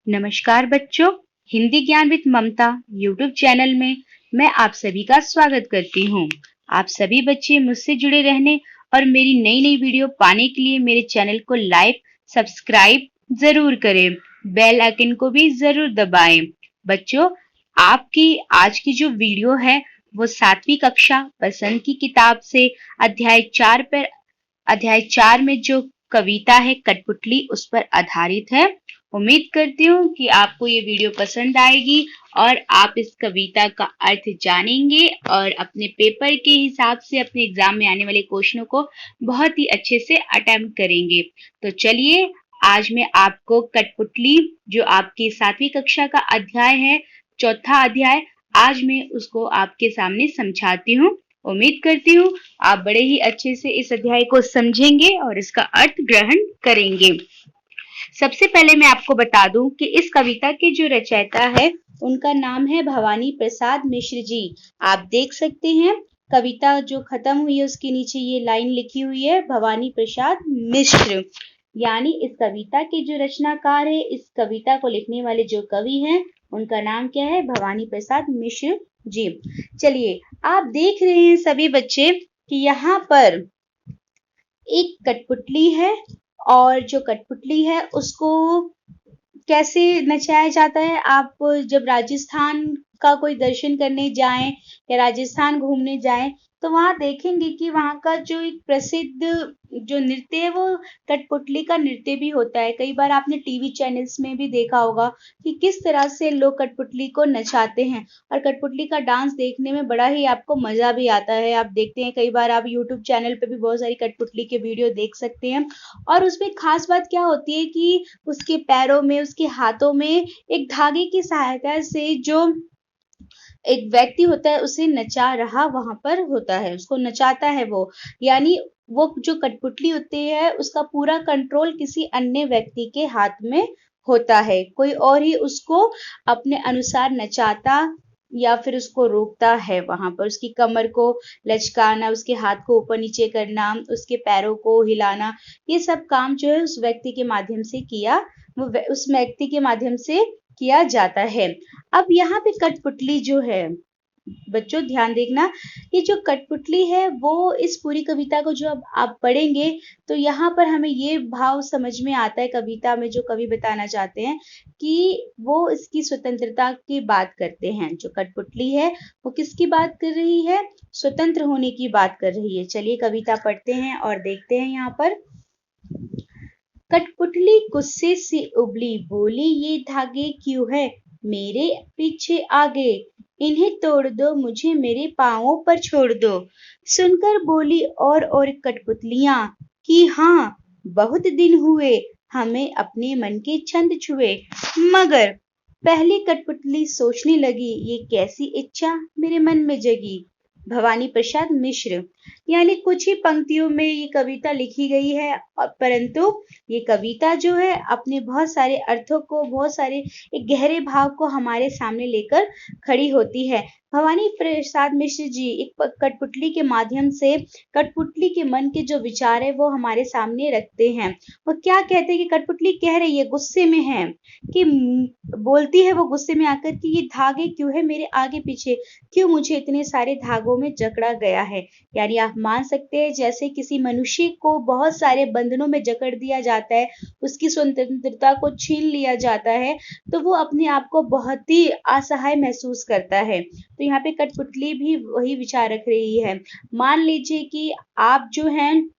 नमस्कार बच्चों, हिंदी ज्ञान विद ममता यूट्यूब चैनल में मैं आप सभी का स्वागत करती हूँ। आप सभी बच्चे मुझसे जुड़े रहने और मेरी नई नई वीडियो पाने के लिए मेरे चैनल को लाइक, सब्सक्राइब जरूर करें। बेल आइकन को भी जरूर दबाएं। बच्चों, आपकी आज की जो वीडियो है वो 7वीं कक्षा पसंद की किताब से अध्याय 4 में जो कविता है कठपुतली उस पर आधारित है। उम्मीद करती हूँ कि आपको ये वीडियो पसंद आएगी और आप इस कविता का अर्थ जानेंगे और अपने पेपर के हिसाब से अपने एग्जाम में आने वाले क्वेश्चनों को बहुत ही अच्छे से अटेम्प्ट करेंगे। तो चलिए, आज मैं आपको कठपुतली जो आपकी 7वीं कक्षा का अध्याय है, चौथा अध्याय, आज मैं उसको आपके सामने समझाती हूँ। उम्मीद करती हूँ आप बड़े ही अच्छे से इस अध्याय को समझेंगे और इसका अर्थ ग्रहण करेंगे। सबसे पहले मैं आपको बता दूं कि इस कविता के जो रचयिता है उनका नाम है भवानी प्रसाद मिश्र जी। आप देख सकते हैं कविता जो खत्म हुई है उसके नीचे ये लाइन लिखी हुई है, भवानी प्रसाद मिश्र। यानी इस कविता के जो रचनाकार है, इस कविता को लिखने वाले जो कवि हैं, उनका नाम क्या है? भवानी प्रसाद मिश्र जी। चलिए, आप देख रहे हैं सभी बच्चे कि यहाँ पर एक कठपुतली है और जो कठपुतली है उसको कैसे नचाया जाता है। आप जब राजस्थान का कोई दर्शन करने जाएं या राजस्थान घूमने जाएं तो वहां देखेंगे कि वहां का जो एक प्रसिद्ध जो नृत्य है वो कठपुतली का नृत्य भी होता है। कई बार आपने टीवी चैनल्स में भी देखा होगा कि किस तरह से लोग कठपुतली को नचाते हैं और कठपुतली का डांस देखने में बड़ा ही आपको मजा भी आता है। आप देखते हैं कई बार आप यूट्यूब चैनल पे भी बहुत सारी कठपुतली के वीडियो देख सकते हैं और उसमें खास बात क्या होती है कि उसके पैरों में, उसके हाथों में एक धागे की सहायता से जो एक व्यक्ति होता है उसे नचा रहा वहां पर होता है, उसको नचाता है वो। यानी वो जो कठपुतली होती है उसका पूरा कंट्रोल किसी अन्य व्यक्ति के हाथ में होता है। कोई और ही उसको अपने अनुसार नचाता या फिर उसको रोकता है। वहां पर उसकी कमर को लचकाना, उसके हाथ को ऊपर नीचे करना, उसके पैरों को हिलाना, ये सब काम जो है उस व्यक्ति के माध्यम से उस व्यक्ति के माध्यम से किया जाता है। अब यहाँ पे कठपुतली जो है, बच्चों ध्यान देखना, ये जो कठपुतली है वो इस पूरी कविता को जो अब आप पढ़ेंगे तो यहाँ पर हमें ये भाव समझ में आता है कविता में जो कवि बताना चाहते हैं कि वो इसकी स्वतंत्रता की बात करते हैं। जो कठपुतली है वो किसकी बात कर रही है? स्वतंत्र होने की बात कर रही है। चलिए कविता पढ़ते हैं और देखते हैं यहाँ पर। कठपुतली गुस्से से उबली, बोली ये धागे क्यों है मेरे पीछे आगे, इन्हें तोड़ दो, मुझे मेरे पांवों पर छोड़ दो। सुनकर बोली और कठपुतलियां कि हाँ, बहुत दिन हुए हमें अपने मन के छंद छुए। मगर पहली कठपुतली सोचने लगी, ये कैसी इच्छा मेरे मन में जगी। भवानी प्रसाद मिश्र। यानी कुछ ही पंक्तियों में ये कविता लिखी गई है परंतु ये कविता जो है अपने बहुत सारे अर्थों को, बहुत सारे एक गहरे भाव को हमारे सामने लेकर खड़ी होती है। भवानी प्रसाद मिश्र जी एक कठपुतली के माध्यम से कठपुतली के मन के जो विचार है वो हमारे सामने रखते हैं। वो क्या कहते हैं कि कठपुतली कह रही है, गुस्से में है, कि बोलती है वो गुस्से में आकर कि ये धागे क्यों है मेरे आगे पीछे, क्यों मुझे इतने सारे धागों में जकड़ा गया है। यानी आप मान सकते हैं जैसे किसी मनुष्य को बहुत सारे बंधनों में जकड़ दिया जाता है, उसकी स्वतंत्रता को छीन लिया जाता है, तो वो अपने आप को बहुत ही असहाय महसूस करता है। तो यहाँ पे कठपुतली भी वही विचार रख रही है। मान लीजिए कि आप जो हैं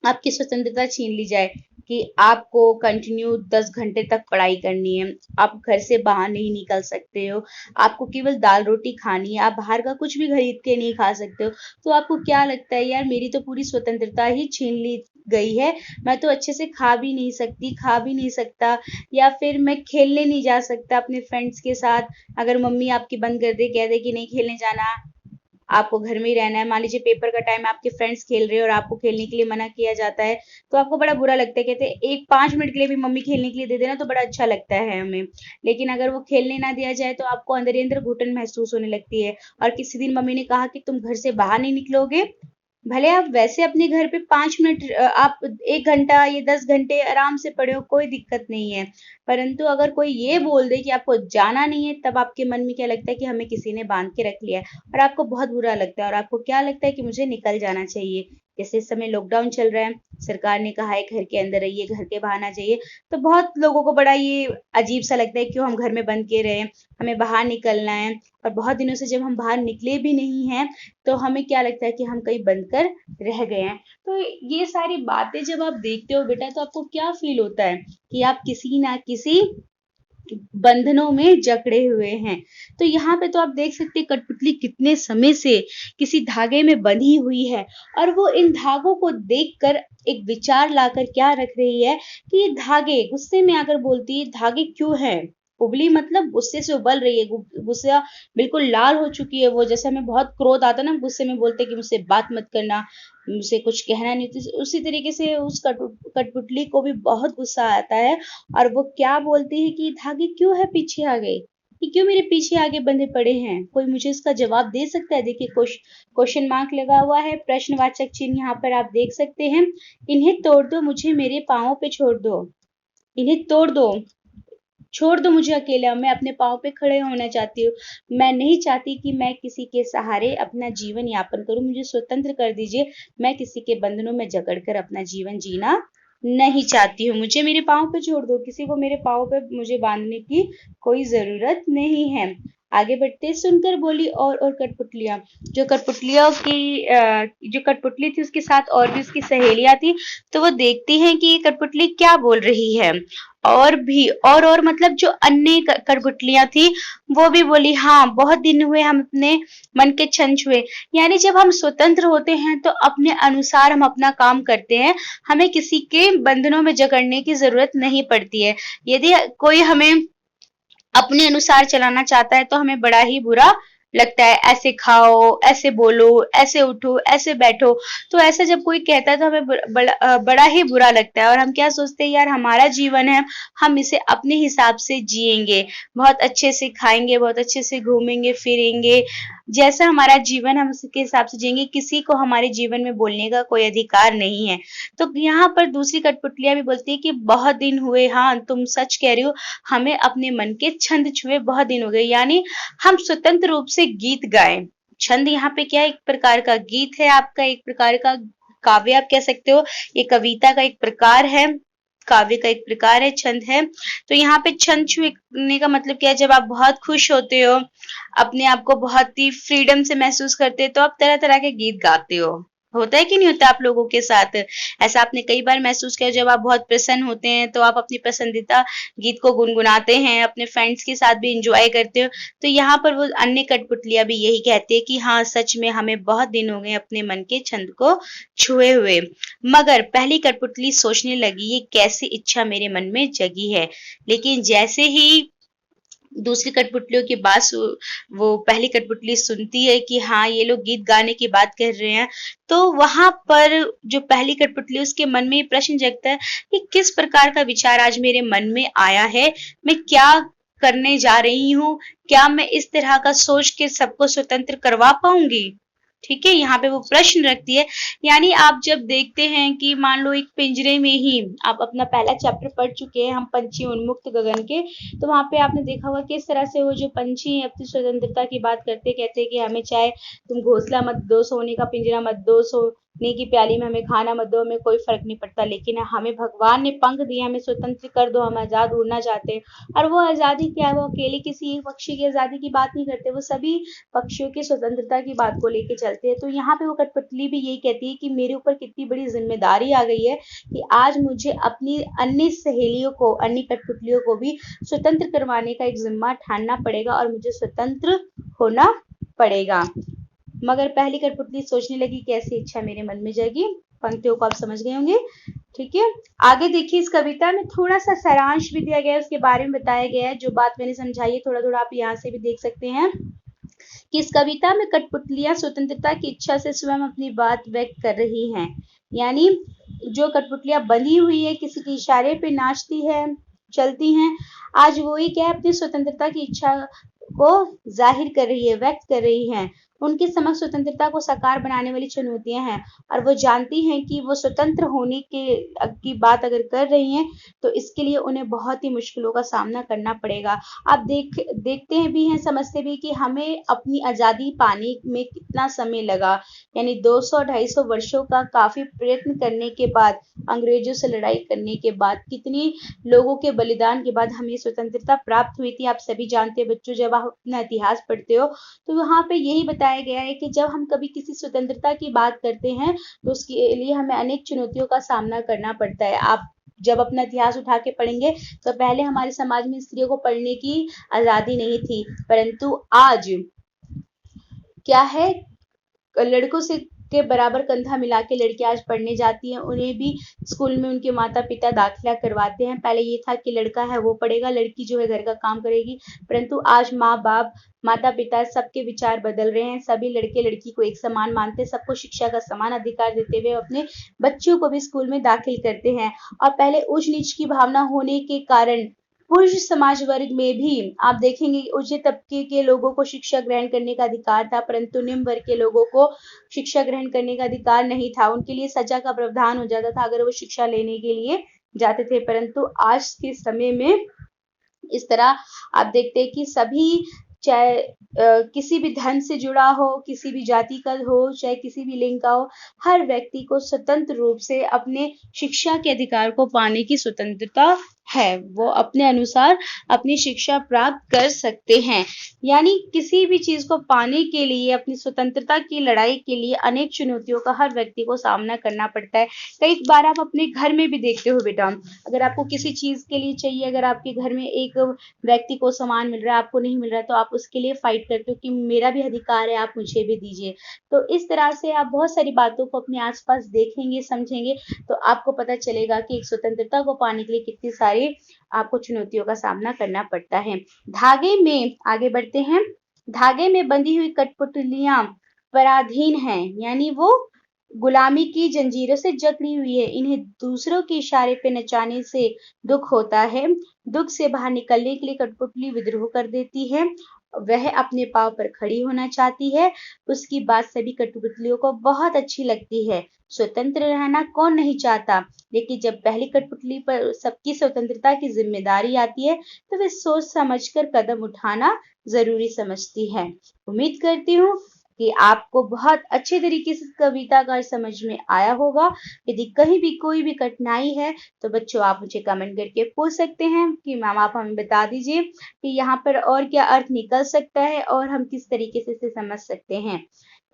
आपकी स्वतंत्रता छीन ली जाए कि आपको कंटिन्यू 10 घंटे तक पढ़ाई करनी है, आप घर से बाहर नहीं निकल सकते हो, आपको केवल दाल रोटी खानी है, आप बाहर का कुछ भी खरीद के नहीं खा सकते हो, तो आपको क्या लगता है यार मेरी तो पूरी स्वतंत्रता ही छीन ली गई है, मैं तो अच्छे से खा भी नहीं सकती, खा भी नहीं सकता, या फिर मैं खेलने नहीं जा सकता अपने फ्रेंड्स के साथ। अगर मम्मी आपकी बंद कर दे, कह दे कि नहीं खेलने जाना, आपको घर में ही रहना है, मान लीजिए पेपर का टाइम आपके फ्रेंड्स खेल रहे हैं और आपको खेलने के लिए मना किया जाता है, तो आपको बड़ा बुरा लगता है। कहते हैं एक 5 मिनट के लिए भी मम्मी खेलने के लिए दे देना तो बड़ा अच्छा लगता है हमें। लेकिन अगर वो खेलने ना दिया जाए तो आपको अंदर ही अंदर घुटन महसूस होने लगती है। और किसी दिन मम्मी ने कहा कि तुम घर से बाहर नहीं निकलोगे भले आप वैसे अपने घर पे 5 मिनट आप 1 घंटा या 10 घंटे आराम से पढ़े हो, कोई दिक्कत नहीं है। परंतु अगर कोई ये बोल दे कि आपको जाना नहीं है, तब आपके मन में क्या लगता है कि हमें किसी ने बाँध के रख लिया है और आपको बहुत बुरा लगता है और आपको क्या लगता है कि मुझे निकल जाना चाहिए। जैसे इस समय लॉकडाउन चल रहा है, सरकार ने कहा है घर के अंदर रहिए, घर के बाहर ना जाइए, तो बहुत लोगों को बड़ा ये अजीब-सा लगता है, क्यों हम घर में बंद के रहें, हमें बाहर निकलना है और बहुत दिनों से जब हम बाहर निकले भी नहीं हैं, तो हमें क्या लगता है कि हम कहीं बंद कर रह गए हैं। तो ये सारी बातें जब आप देखते हो बेटा, तो आपको क्या फ़ील होता है कि आप किसी ना किसी बंधनों में जकड़े हुए हैं। तो यहाँ पे तो आप देख सकते हैं कठपुतली कितने समय से किसी धागे में बंधी हुई है और वो इन धागों को देखकर एक विचार लाकर क्या रख रही है कि ये धागे गुस्से में आकर बोलती है, धागे क्यों हैं? उबली मतलब गुस्से से उबल रही है, गुस्सा बिल्कुल लाल हो चुकी है वो। जैसे हमें बहुत क्रोध आता है ना, गुस्से में बोलते हैं कि मुझसे बात मत करना, मुझसे कुछ कहना नहीं। तो उसी तरीके से उस कठपुतली को भी बहुत गुस्सा आता है और वो क्या बोलती है कि ये धागे क्यों है पीछे आ गए, ये क्यों मेरे पीछे आगे बंधे पड़े हैं, कोई मुझे इसका जवाब दे सकता है? देखिए क्वेश्चन मार्क लगा हुआ है, प्रश्नवाचक चिन्ह यहाँ पर आप देख सकते हैं। इन्हें तोड़ दो, मुझे मेरे पाँव पे छोड़ दो, इन्हें तोड़ दो, छोड़ दो मुझे अकेला, मैं अपने पाँव पे खड़े होना चाहती हूँ। मैं नहीं चाहती कि मैं किसी के सहारे अपना जीवन यापन करूँ, मुझे स्वतंत्र कर दीजिए। मैं किसी के बंधनों में जकड़ कर अपना जीवन जीना नहीं चाहती हूँ। मुझे मेरे पाँव पे छोड़ दो, किसी को मेरे पाँव पे मुझे बाँधने की कोई ज़रूरत नहीं है। आगे बढ़ते सुनकर बोली और कठपुतलियाँ। जो कठपुतली थी उसके साथ और भी उसकी सहेलियाँ थी, तो वो देखती हैं कि ये कठपुतली क्या बोल रही है। और भी और मतलब जो अन्य कठपुतलियाँ थी, वो भी बोली हाँ, बहुत दिन हुए हम अपने मन के छन छुए। यानी जब हम स्वतंत्र होते हैं तो अपने अनुसार हम अपना काम करते हैं, हमें किसी के बंधनों में जकड़ने की ज़रूरत नहीं पड़ती है। यदि कोई हमें अपने अनुसार चलाना चाहता है तो हमें बड़ा ही बुरा लगता है। ऐसे खाओ, ऐसे बोलो, ऐसे उठो, ऐसे बैठो। तो ऐसा जब कोई कहता है तो हमें बड़ा ही बुरा लगता है और हम क्या सोचते हैं, यार हमारा जीवन है, हम इसे अपने हिसाब से जिएंगे, बहुत अच्छे से खाएंगे, बहुत अच्छे से घूमेंगे फिरेंगे, जैसा हमारा जीवन हम उसके हिसाब से जिएंगे। किसी को हमारे जीवन में बोलने का कोई अधिकार नहीं है। तो यहाँ पर दूसरी कठपुतलियाँ भी बोलती है कि बहुत दिन हुए, हाँ तुम सच कह रही हो, हमें अपने मन के छंद छुए बहुत दिन हो गए। यानी हम स्वतंत्र रूप से गीत गाएं। छंद यहाँ पे क्या है, एक प्रकार का गीत है आपका, एक प्रकार का काव्य आप कह सकते हो, ये कविता का एक प्रकार है, काव्य का एक प्रकार है, छंद है। तो यहाँ पे छंद छूने का मतलब क्या है, जब आप बहुत खुश होते हो, अपने आप को बहुत ही फ्रीडम से महसूस करते हो, तो आप तरह तरह के गीत गाते हो। होता है कि नहीं होता आप लोगों के साथ? ऐसा आपने कई बार महसूस किया, जब आप बहुत प्रसन्न होते हैं तो आप अपनी पसंदीदा गीत को गुनगुनाते हैं, अपने फ्रेंड्स के साथ भी एंजॉय करते हो। तो यहाँ पर वो अन्य कठपुतलियाँ भी यही कहती है कि हाँ सच में हमें बहुत दिन हो गए अपने मन के छंद को छुए हुए। मगर पहली कठपुतली सोचने लगी, ये कैसी इच्छा मेरे मन में जगी है। लेकिन जैसे ही दूसरी कठपुतलियों की बात वो पहली कठपुतली सुनती है कि हाँ ये लोग गीत गाने की बात कर रहे हैं, तो वहां पर जो पहली कठपुतली उसके मन में ये प्रश्न जगता है कि किस प्रकार का विचार आज मेरे मन में आया है, मैं क्या करने जा रही हूँ, क्या मैं इस तरह का सोच के सबको स्वतंत्र करवा पाऊंगी? ठीक है, यहाँ पे वो प्रश्न रखती है। यानी आप जब देखते हैं कि मान लो एक पिंजरे में ही आप अपना पहला चैप्टर पढ़ चुके हैं, हम पंछी उन्मुक्त गगन के, तो वहां पे आपने देखा होगा किस तरह से वो जो पंछी अपनी स्वतंत्रता की बात करते, कहते हैं कि हमें चाहे तुम घोंसला मत दो, सोने का पिंजरा मत दो, सोने की प्याली में हमें खाना मत दो, हमें कोई फर्क नहीं पड़ता, लेकिन हमें भगवान ने पंख दिए, हमें स्वतंत्र कर दो, हम आजाद उड़ना चाहते हैं। और वो आजादी क्या है, वो अकेले किसी एक पक्षी की आजादी की बात नहीं करते, वो सभी पक्षियों की स्वतंत्रता की बात को लेके चलते हैं। तो यहाँ पे वो कठपुतली भी यही कहती है कि मेरे ऊपर कितनी बड़ी जिम्मेदारी आ गई है कि आज मुझे अपनी अन्य सहेलियों को, अन्य कठपुतलियों को भी स्वतंत्र करवाने का एक जिम्मा ठानना पड़ेगा और मुझे स्वतंत्र होना पड़ेगा। मगर पहली कठपुतली सोचने लगी, कैसी इच्छा मेरे मन में जाएगी। पंक्तियों को आप समझ गए होंगे, ठीक है। आगे देखिए, इस कविता में थोड़ा सा सारांश भी दिया गया है, उसके बारे में बताया गया है। जो बात मैंने समझाई है थोड़ा थोड़ा आप यहाँ से भी देख सकते हैं कि इस कविता में कठपुतलियां स्वतंत्रता की इच्छा से स्वयं अपनी बात व्यक्त कर रही हैं। यानी जो कठपुतलियां बंधी हुई है, किसी के इशारे पे नाचती है, चलती हैं, आज वही क्या है, अपनी स्वतंत्रता की इच्छा को जाहिर कर रही है, व्यक्त कर रही हैं। उनके समक्ष स्वतंत्रता को साकार बनाने वाली चुनौतियां हैं और वो जानती हैं कि वो स्वतंत्र होने की बात अगर कर रही हैं तो इसके लिए उन्हें बहुत ही मुश्किलों का सामना करना पड़ेगा। आप देखते हैं भी हैं, समझते भी कि हमें अपनी आज़ादी पाने में कितना समय लगा, यानी 200-250 वर्षों का काफ़ी प्रयत्न करने के बाद, अंग्रेजों से लड़ाई करने के बाद, कितनी लोगों के बलिदान के बाद हमें स्वतंत्रता प्राप्त हुई थी। आप सभी जानते हैं बच्चों, जब आप अपना इतिहास पढ़ते हो तो वहाँ पे यही बताया गया है कि जब हम कभी किसी स्वतंत्रता की बात करते हैं तो उसके लिए हमें अनेक चुनौतियों का सामना करना पड़ता है। आप जब अपना इतिहास उठा के पढ़ेंगे तो पहले हमारे समाज में स्त्रियों को पढ़ने की आज़ादी नहीं थी, परंतु आज क्या है, लड़कों से के बराबर कंधा मिला के लड़कियां आज पढ़ने जाती हैं। उन्हें भी स्कूल में उनके माता पिता दाखिला करवाते हैं। पहले ये था कि लड़का है वो पढ़ेगा, लड़की जो है घर का काम करेगी, परंतु आज माँ बाप, माता पिता सबके विचार बदल रहे हैं। सभी लड़के लड़की को एक समान मानते हैं, सबको शिक्षा का समान अधिकार देते हुए अपने बच्चों को भी स्कूल में दाखिल करते हैं। और पहले ऊंच नीच की भावना होने के कारण पुरुष समाज वर्ग में भी आप देखेंगे उच्च तबके के लोगों को शिक्षा ग्रहण करने का अधिकार था, परंतु निम्न वर्ग के लोगों को शिक्षा ग्रहण करने का अधिकार नहीं था। उनके लिए सजा का प्रावधान हो जाता था अगर वो शिक्षा लेने के लिए जाते थे। परंतु आज के समय में इस तरह आप देखते हैं कि सभी, चाहे किसी भी धर्म से जुड़ा हो, किसी भी जाति का हो, चाहे किसी भी लिंग का हो, हर व्यक्ति को स्वतंत्र रूप से अपने शिक्षा के अधिकार को पाने की स्वतंत्रता है। वो अपने अनुसार अपनी शिक्षा प्राप्त कर सकते हैं। यानी किसी भी चीज को पाने के लिए, अपनी स्वतंत्रता की लड़ाई के लिए अनेक चुनौतियों का हर व्यक्ति को सामना करना पड़ता है। कई बार आप अपने घर में भी देखते हो बेटा, अगर आपको किसी चीज के लिए चाहिए, अगर आपके घर में एक व्यक्ति को सामान मिल रहा है, आपको नहीं मिल रहा है, तो आप उसके लिए फाइट करते हो कि मेरा भी अधिकार है, आप मुझे भी दीजिए। तो इस तरह से आप बहुत सारी बातों को अपने आसपास देखेंगे, समझेंगे, तो आपको पता चलेगा कि एक स्वतंत्रता को पाने के लिए कितनी सारी आपको चुनौतियों का सामना करना पड़ता है। धागे में आगे बढ़ते हैं। धागे में बंधी हुई कठपुतलियां पराधीन हैं, यानी वो गुलामी की जंजीरों से जकड़ी हुई है। इन्हें दूसरों के इशारे पे नचाने से दुख होता है। दुख से बाहर निकलने के लिए कठपुतली विद्रोह कर देती है। वह अपने पांव पर खड़ी होना चाहती है। उसकी बात सभी कठपुतलियों को बहुत अच्छी लगती है। स्वतंत्र रहना कौन नहीं चाहता, लेकिन जब पहली कठपुतली पर सबकी स्वतंत्रता की जिम्मेदारी आती है तो वे सोच समझकर कदम उठाना जरूरी समझती है। उम्मीद करती हूँ कि आपको बहुत अच्छे तरीके से कविता का समझ में आया होगा। यदि कहीं भी कोई भी कठिनाई है तो बच्चों आप मुझे कमेंट करके पूछ सकते हैं कि मैम आप हमें बता दीजिए कि यहाँ पर और क्या अर्थ निकल सकता है और हम किस तरीके से इसे समझ सकते हैं।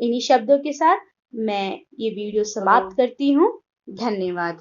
इन्हीं शब्दों के साथ मैं ये वीडियो समाप्त करती हूँ। धन्यवाद।